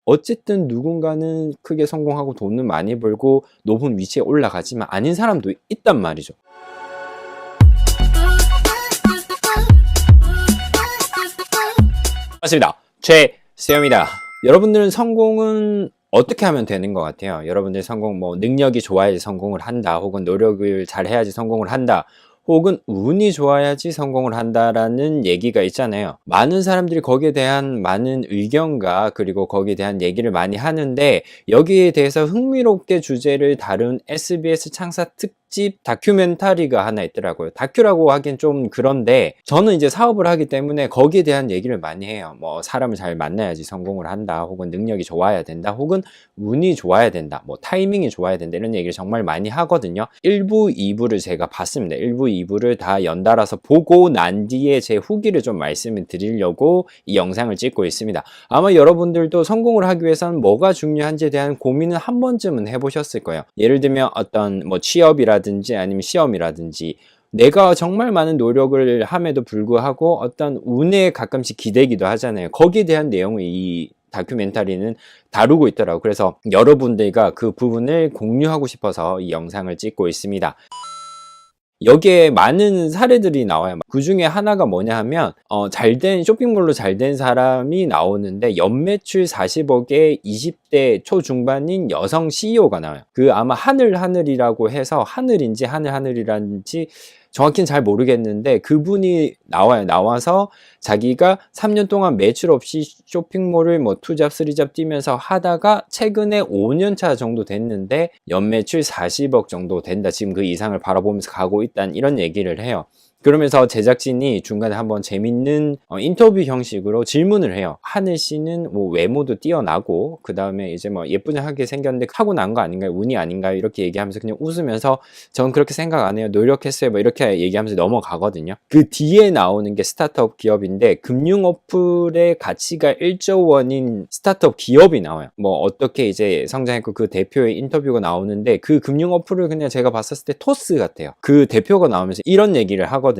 어쨌든 누군가는 크게 성공하고 돈을 많이 벌고 높은 위치에 올라가지만 아닌 사람도 있단 말이죠. 반갑습니다. 최수영입니다. 여러분들은 성공은 어떻게 하면 되는 것 같아요? 여러분들 성공, 능력이 좋아야지 성공을 한다, 혹은 노력을 잘 해야지 성공을 한다, 혹은 운이 좋아야지 성공을 한다라는 얘기가 있잖아요. 많은 사람들이 거기에 대한 많은 의견과 그리고 거기에 대한 얘기를 많이 하는데, 여기에 대해서 흥미롭게 주제를 다룬 SBS 창사 특집 다큐멘터리가 하나 있더라고요. 다큐라고 하긴 좀 그런데, 저는 이제 사업을 하기 때문에 거기에 대한 얘기를 많이 해요. 사람을 잘 만나야지 성공을 한다, 혹은 능력이 좋아야 된다, 혹은 운이 좋아야 된다, 타이밍이 좋아야 된다, 이런 얘기를 정말 많이 하거든요. 1부, 2부를 제가 봤습니다. 1부, 2부를 다 연달아서 보고 난 뒤에 제 후기를 좀 말씀을 드리려고 이 영상을 찍고 있습니다. 아마 여러분들도 성공을 하기 위해서는 뭐가 중요한지에 대한 고민은 한 번쯤은 해보셨을 거예요. 예를 들면 어떤 취업이라든지 아니면 시험이라든지, 내가 정말 많은 노력을 함에도 불구하고 어떤 운에 가끔씩 기대기도 하잖아요. 거기에 대한 내용을 이 다큐멘터리는 다루고 있더라고요. 그래서 여러분들과 그 부분을 공유하고 싶어서 이 영상을 찍고 있습니다. 여기에 많은 사례들이 나와요. 그 중에 하나가 뭐냐 하면 잘된 쇼핑몰로 잘된 사람이 나오는데 연매출 40억의 20대 초중반인 여성 CEO가 나와요. 그 아마 하늘이라고 해서 하늘인지 하늘이란지 정확히는 잘 모르겠는데, 그분이 나와서 자기가 3년 동안 매출 없이 쇼핑몰을 2잡, 3잡 뛰면서 하다가 최근에 5년차 정도 됐는데 연매출 40억 정도 된다, 지금 그 이상을 바라보면서 가고 있다는 이런 얘기를 해요. 그러면서 제작진이 중간에 한번 재밌는 인터뷰 형식으로 질문을 해요. 하늘 씨는 외모도 뛰어나고 그 다음에 이제 예쁘장하게 생겼는데 하고 난 거 아닌가요? 운이 아닌가요? 이렇게 얘기하면서 그냥 웃으면서 전 그렇게 생각 안 해요, 노력했어요, 이렇게 얘기하면서 넘어가거든요. 그 뒤에 나오는 게 스타트업 기업인데, 금융 어플의 가치가 1조 원인 스타트업 기업이 나와요. 어떻게 이제 성장했고, 그 대표의 인터뷰가 나오는데, 그 금융 어플을 그냥 제가 봤었을 때 토스 같아요. 그 대표가 나오면서 이런 얘기를 하거든요.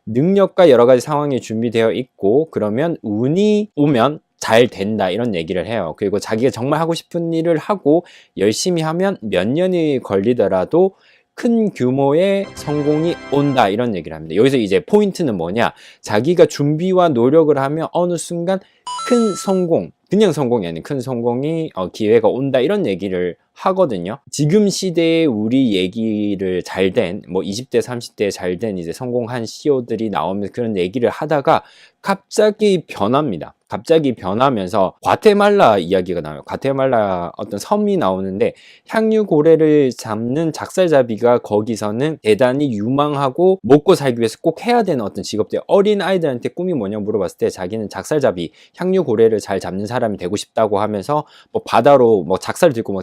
능력과 여러 가지 상황이 준비되어 있고, 그러면 운이 오면 잘 된다, 이런 얘기를 해요. 그리고 자기가 정말 하고 싶은 일을 하고 열심히 하면 몇 년이 걸리더라도 큰 규모의 성공이 온다, 이런 얘기를 합니다. 여기서 이제 포인트는 뭐냐, 자기가 준비와 노력을 하면 어느 순간 큰 성공, 그냥 성공이 아닌 큰 성공이 기회가 온다, 이런 얘기를 하거든요. 지금 시대에 우리 얘기를 잘된 20대 30대에 잘된 이제 성공한 CEO들이 나오면서 그런 얘기를 하다가 갑자기 변합니다. 갑자기 변하면서 과테말라 이야기가 나와요. 과테말라 어떤 섬이 나오는데, 향유 고래를 잡는 작살잡이가 거기서는 대단히 유망하고 먹고 살기 위해서 꼭 해야 되는 어떤 직업들, 어린 아이들한테 꿈이 뭐냐 물어봤을 때 자기는 작살잡이, 향유 고래를 잘 잡는 사람이 되고 싶다고 하면서 바다로 작살 들고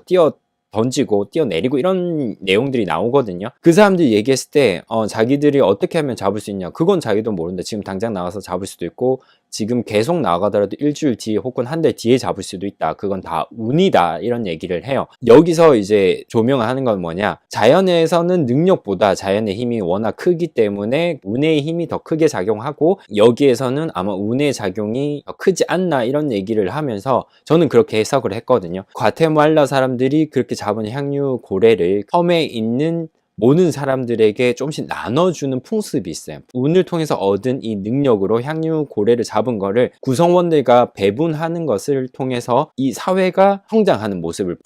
던지고 뛰어내리고 이런 내용들이 나오거든요. 그 사람들이 얘기했을 때 자기들이 어떻게 하면 잡을 수 있냐, 그건 자기도 모른다. 지금 당장 나가서 잡을 수도 있고, 지금 계속 나가더라도 일주일 뒤에 혹은 한 달 뒤에 잡을 수도 있다. 그건 다 운이다, 이런 얘기를 해요. 여기서 이제 조명을 하는 건 뭐냐, 자연에서는 능력보다 자연의 힘이 워낙 크기 때문에 운의 힘이 더 크게 작용하고, 여기에서는 아마 운의 작용이 더 크지 않나, 이런 얘기를 하면서 저는 그렇게 해석을 했거든요. 과테말라 사람들이 그렇게 잡은 향유 고래를 섬에 있는 모든 사람들에게 조금씩 나눠주는 풍습이 있어요. 운을 통해서 얻은 이 능력으로 향유 고래를 잡은 거를 구성원들과 배분하는 것을 통해서 이 사회가 성장하는 모습을,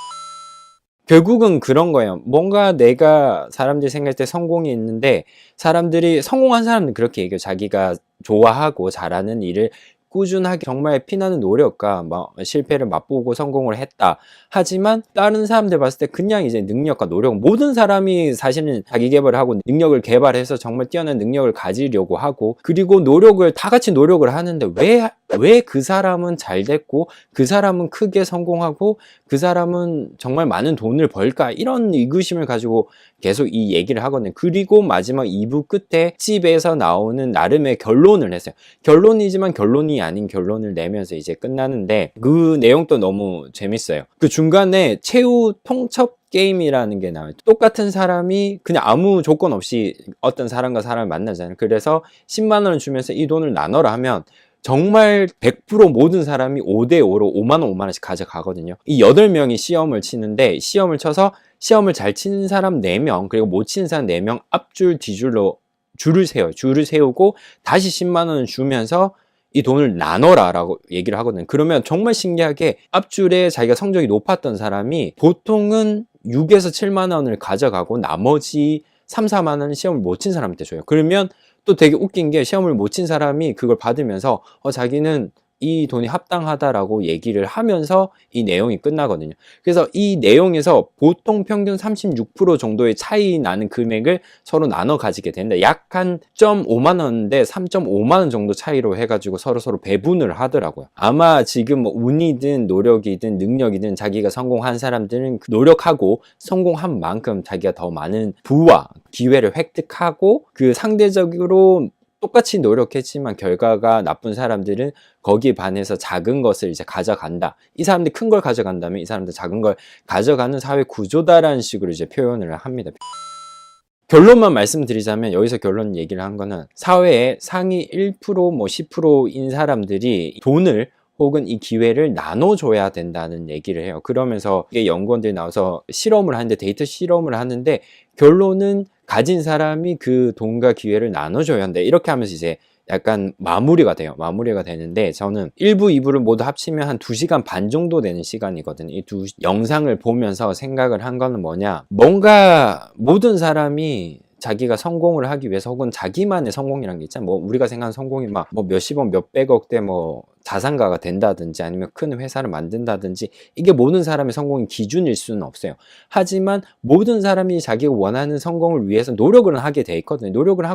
결국은 그런 거예요. 뭔가 내가 사람들이 생각할 때 성공이 있는데, 사람들이 성공한 사람은 그렇게 얘기해요. 자기가 좋아하고 잘하는 일을 꾸준하게 정말 피나는 노력과 실패를 맛보고 성공을 했다. 하지만 다른 사람들 봤을 때 그냥 이제 능력과 노력, 모든 사람이 사실은 자기 개발을 하고 능력을 개발해서 정말 뛰어난 능력을 가지려고 하고, 그리고 노력을 다 같이 노력을 하는데 왜 그 사람은 잘 됐고 그 사람은 크게 성공하고 그 사람은 정말 많은 돈을 벌까, 이런 의구심을 가지고 계속 이 얘기를 하거든요. 그리고 마지막 2부 끝에 집에서 나오는 나름의 결론을 했어요. 결론이지만 결론이 아닌 결론을 내면서 이제 끝나는데, 그 내용도 너무 재밌어요. 그 중간에 최후 통첩 게임이라는 게 나와요. 똑같은 사람이 그냥 아무 조건 없이 어떤 사람과 사람을 만나잖아요. 그래서 10만 원을 주면서 이 돈을 나눠라 하면 정말 100% 모든 사람이 5대5로 5만 원, 5만 원씩 가져가거든요. 이 8명이 시험을 치는데 시험을 쳐서 시험을 잘 치는 사람 4명 그리고 못 치는 사람 4명 앞줄 뒤줄로 줄을 세워요. 줄을 세우고 다시 10만 원을 주면서 이 돈을 나눠라 라고 얘기를 하거든요. 그러면 정말 신기하게 앞줄에 자기가 성적이 높았던 사람이 보통은 6에서 7만 원을 가져가고 나머지 3, 4만 원은 시험을 못 친 사람한테 줘요. 그러면 또 되게 웃긴 게 시험을 못 친 사람이 그걸 받으면서 자기는 이 돈이 합당하다라고 얘기를 하면서 이 내용이 끝나거든요. 그래서 이 내용에서 보통 평균 36% 정도의 차이 나는 금액을 서로 나눠 가지게 된다. 약 한 0.5만 원인데 3.5만 원 정도 차이로 해가지고 서로 배분을 하더라고요. 아마 지금 뭐 운이든 노력이든 능력이든 자기가 성공한 사람들은 노력하고 성공한 만큼 자기가 더 많은 부와 기회를 획득하고 그 상대적으로 똑같이 노력했지만 결과가 나쁜 사람들은 거기에 반해서 작은 것을 이제 가져간다. 이 사람들이 큰 걸 가져간다면 이 사람들 작은 걸 가져가는 사회 구조다라는 식으로 이제 표현을 합니다. 결론만 말씀드리자면 여기서 결론 얘기를 한 거는 사회의 상위 1%, 뭐 10%인 사람들이 돈을 혹은 이 기회를 나눠줘야 된다는 얘기를 해요. 그러면서 이게 연구원들이 나와서 실험을 하는데 데이터 실험을 하는데 결론은 가진 사람이 그 돈과 기회를 나눠줘야 한다. 이렇게 하면서 이제 약간 마무리가 돼요. 마무리가 되는데 저는 1부, 2부를 모두 합치면 한 2시간 반 정도 되는 시간이거든요. 이 두 영상을 보면서 생각을 한 거는 뭐냐. 뭔가 모든 사람이 자기가 성공을 하기 위해서 혹은 자기만의 성공이라는 게 있잖아요. 뭐 우리가 생각하는 성공이 막 뭐 몇십억, 몇백억대 뭐 자산가가 된다든지 아니면 큰 회사를 만든다든지 이게 모든 사람의 성공의 기준일 수는 없어요. 하지만 모든 사람이 자기가 원하는 성공을 위해서 노력을 하게 돼 있거든요. 노력을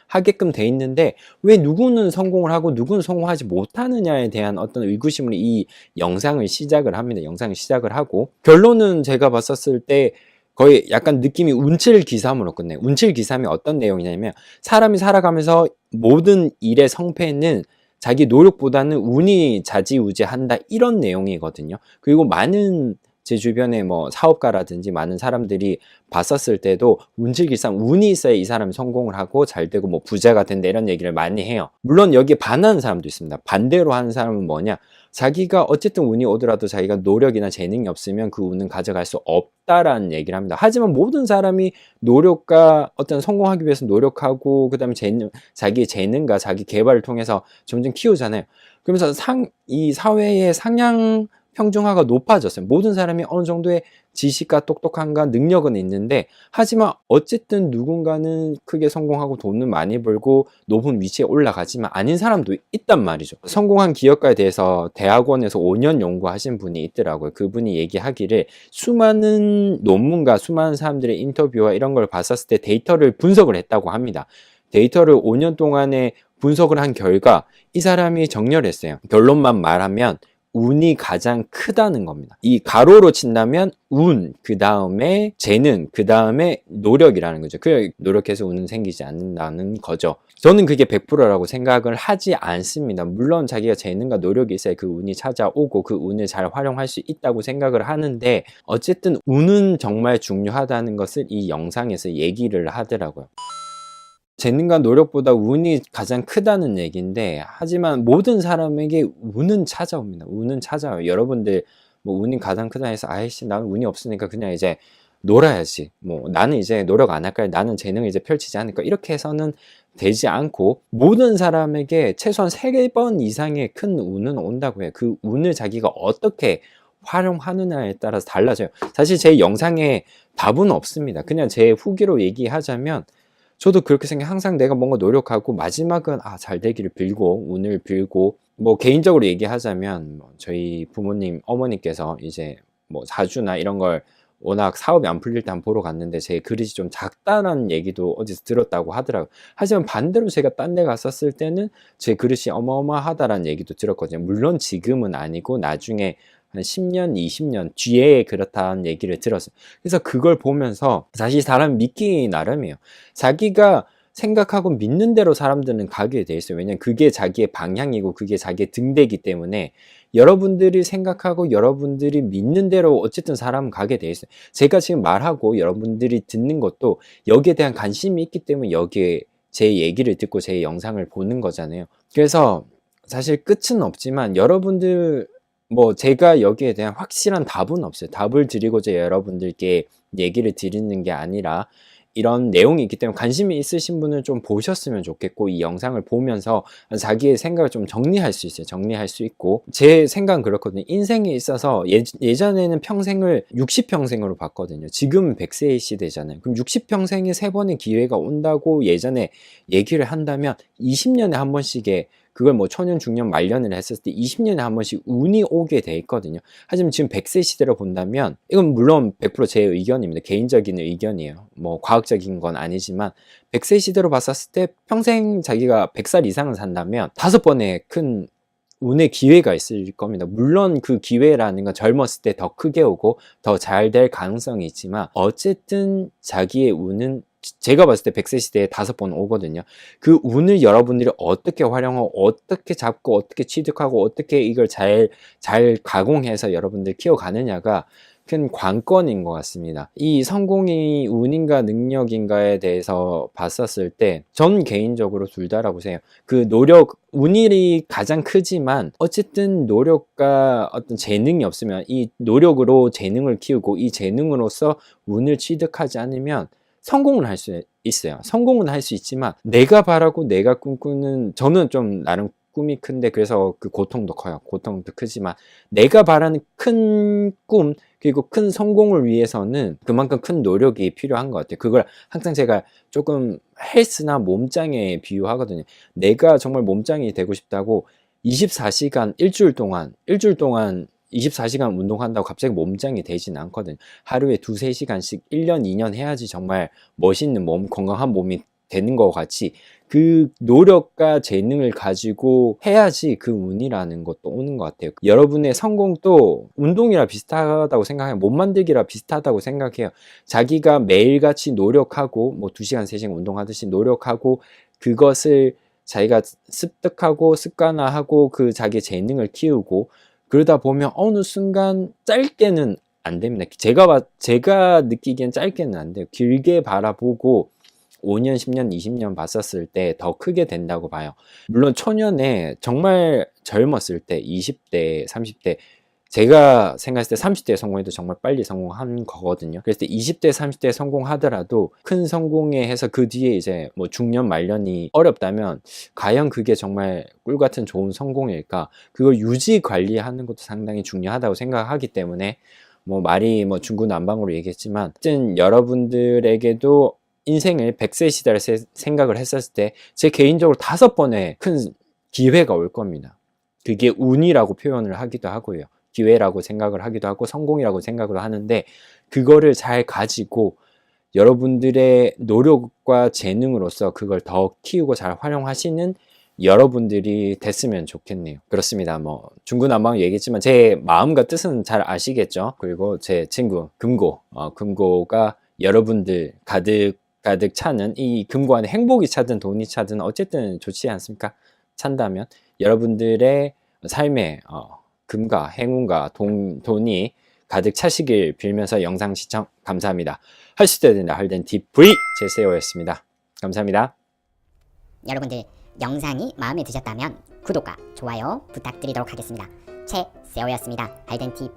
하게끔 돼 있는데 왜 누구는 성공을 하고 누구는 성공하지 못하느냐에 대한 어떤 의구심으로 이 영상을 시작을 합니다. 영상을 시작을 하고 결론은 제가 봤었을 때 거의 약간 느낌이 운칠기삼으로 끝내요. 운칠기삼이 어떤 내용이냐면 사람이 살아가면서 모든 일의 성패는 자기 노력보다는 운이 좌지우지한다 이런 내용이거든요. 그리고 많은 제 주변에 뭐 사업가라든지 많은 사람들이 봤었을 때도 운칠기삼 운이 있어야 이 사람이 성공을 하고 잘 되고 뭐 부자가 된다 이런 얘기를 많이 해요. 물론 여기에 반하는 사람도 있습니다. 반대로 하는 사람은 뭐냐, 자기가 어쨌든 운이 오더라도 자기가 노력이나 재능이 없으면 그 운은 가져갈 수 없다라는 얘기를 합니다. 하지만 모든 사람이 노력과 어떤 성공하기 위해서 노력하고 그다음에 자기의 재능과 자기 개발을 통해서 점점 키우잖아요. 그러면서 이 사회의 상향 평준화가 높아졌어요. 모든 사람이 어느 정도의 지식과 똑똑함과 능력은 있는데 하지만 어쨌든 누군가는 크게 성공하고 돈을 많이 벌고 높은 위치에 올라가지만 아닌 사람도 있단 말이죠. 성공한 기업가에 대해서 대학원에서 5년 연구하신 분이 있더라고요. 그분이 얘기하기를 수많은 논문과 수많은 사람들의 인터뷰와 이런 걸 봤었을 때 데이터를 분석을 했다고 합니다. 데이터를 5년 동안에 분석을 한 결과 이 사람이 정렬했어요. 결론만 말하면 운이 가장 크다는 겁니다. 이 가로로 친다면 운, 그 다음에 재능, 그 다음에 노력이라는 거죠. 그 노력해서 운은 생기지 않는다는 거죠. 저는 그게 100%라고 생각을 하지 않습니다. 물론 자기가 재능과 노력이 있어야 그 운이 찾아오고 그 운을 잘 활용할 수 있다고 생각을 하는데 어쨌든 운은 정말 중요하다는 것을 이 영상에서 얘기를 하더라고요. 재능과 노력보다 운이 가장 크다는 얘기인데 하지만 모든 사람에게 운은 찾아옵니다. 운은 찾아와요. 여러분들 뭐 운이 가장 크다 해서 아이씨 나는 운이 없으니까 그냥 이제 놀아야지, 뭐 나는 이제 노력 안 할까, 나는 재능을 이제 펼치지 않을까 이렇게 해서는 되지 않고 모든 사람에게 최소한 3번 이상의 큰 운은 온다고 해요. 그 운을 자기가 어떻게 활용하느냐에 따라서 달라져요. 사실 제 영상에 답은 없습니다. 그냥 제 후기로 얘기하자면 저도 그렇게 생각해. 항상 내가 뭔가 노력하고 마지막은 잘 되기를 빌고 운을 빌고, 뭐 개인적으로 얘기하자면 뭐 저희 부모님 어머니께서 이제 뭐 사주나 이런 걸 워낙 사업이 안 풀릴 때 한 보러 갔는데 제 그릇이 좀 작다는 얘기도 어디서 들었다고 하더라고요. 하지만 반대로 제가 딴 데 갔었을 때는 제 그릇이 어마어마하다라는 얘기도 들었거든요. 물론 지금은 아니고 나중에 한 10년, 20년 뒤에 그렇다는 얘기를 들었어요. 그래서 그걸 보면서 사실 사람 믿기 나름이에요. 자기가 생각하고 믿는 대로 사람들은 가게 돼 있어요. 왜냐면 그게 자기의 방향이고 그게 자기의 등대이기 때문에 여러분들이 생각하고 여러분들이 믿는 대로 어쨌든 사람은 가게 돼 있어요. 제가 지금 말하고 여러분들이 듣는 것도 여기에 대한 관심이 있기 때문에 여기에 제 얘기를 듣고 제 영상을 보는 거잖아요. 그래서 사실 끝은 없지만 여러분들 뭐 제가 여기에 대한 확실한 답은 없어요. 답을 드리고자 여러분들께 얘기를 드리는 게 아니라 이런 내용이 있기 때문에 관심이 있으신 분은 좀 보셨으면 좋겠고, 이 영상을 보면서 자기의 생각을 좀 정리할 수 있어요. 정리할 수 있고, 제 생각은 그렇거든요. 인생에 있어서 예전에는 평생을 60평생으로 봤거든요. 지금은 100세의 시대잖아요. 그럼 60평생에 3번의 기회가 온다고 예전에 얘기를 한다면 20년에 한 번씩의, 그걸 뭐 초년, 중년, 말년을 했을 때 20년에 한 번씩 운이 오게 돼 있거든요. 하지만 지금 100세 시대로 본다면, 이건 물론 100%제 의견입니다. 개인적인 의견이에요. 뭐 과학적인 건 아니지만 100세 시대로 봤었을 때 평생 자기가 100살 이상을 산다면 5번의 큰 운의 기회가 있을 겁니다. 물론 그 기회라는 건 젊었을 때 더 크게 오고 더 잘 될 가능성이 있지만, 어쨌든 자기의 운은 제가 봤을 때 100세 시대에 5번 오거든요. 그 운을 여러분들이 어떻게 활용하고 어떻게 잡고 어떻게 취득하고 어떻게 이걸 잘 가공해서 여러분들 키워가느냐가 큰 관건인 것 같습니다. 이 성공이 운인가 능력인가에 대해서 봤었을 때 전 개인적으로 둘 다라고 생각해요. 그 노력, 운이 가장 크지만 어쨌든 노력과 어떤 재능이 없으면, 이 노력으로 재능을 키우고 이 재능으로서 운을 취득하지 않으면 성공을 할 수 있어요. 성공은 할 수 있지만 내가 바라고 내가 꿈꾸는, 저는 좀 나름 꿈이 큰데 그래서 그 고통도 커요. 고통도 크지만 내가 바라는 큰 꿈, 그리고 큰 성공을 위해서는 그만큼 큰 노력이 필요한 것 같아요. 그걸 항상 제가 조금 헬스나 몸짱에 비유하거든요. 내가 정말 몸짱이 되고 싶다고 24시간 일주일 동안 24시간 운동한다고 갑자기 몸짱이 되진 않거든요. 하루에 2-3시간씩 1년, 2년 해야지 정말 멋있는 몸, 건강한 몸이 되는 것 같이, 그 노력과 재능을 가지고 해야지 그 운이라는 것도 오는 것 같아요. 여러분의 성공도 운동이랑 비슷하다고 생각해요. 몸 만들기랑 비슷하다고 생각해요. 자기가 매일같이 노력하고, 뭐 2시간, 3시간 운동하듯이 노력하고, 그것을 자기가 습득하고 습관화하고 그 자기 재능을 키우고, 그러다 보면 어느 순간 짧게는 안 됩니다. 제가 느끼기엔 짧게는 안 돼요. 길게 바라보고 5년, 10년, 20년 봤었을 때 더 크게 된다고 봐요. 물론 초년에 정말 젊었을 때 20대, 30대, 제가 생각했을 때 30대에 성공해도 정말 빨리 성공한 거거든요. 그래서 20대, 30대에 성공하더라도 큰 성공에 해서 그 뒤에 이제 뭐 중년, 말년이 어렵다면 과연 그게 정말 꿀같은 좋은 성공일까? 그걸 유지 관리하는 것도 상당히 중요하다고 생각하기 때문에, 뭐 말이 뭐 중구난방으로 얘기했지만, 어쨌든 여러분들에게도 인생을 100세 시대를 생각을 했었을 때 제 개인적으로 5번의 큰 기회가 올 겁니다. 그게 운이라고 표현을 하기도 하고요. 기회라고 생각을 하기도 하고 성공이라고 생각을 하는데, 그거를 잘 가지고 여러분들의 노력과 재능으로서 그걸 더 키우고 잘 활용하시는 여러분들이 됐으면 좋겠네요. 그렇습니다. 뭐 중구난방 얘기했지만 제 마음과 뜻은 잘 아시겠죠? 그리고 제 친구 금고가 여러분들 가득 차는, 이 금고 안에 행복이 차든 돈이 차든 어쨌든 좋지 않습니까? 찬다면 여러분들의 삶에 금과 행운과 돈이 가득 차시길 빌면서 영상 시청 감사합니다. 할 수 있다 된다 할된 TV 제세호였습니다. 감사합니다. 여러분들 영상이 마음에 드셨다면 구독과 좋아요 부탁드리도록 하겠습니다. 최세호였습니다. 할덴 TV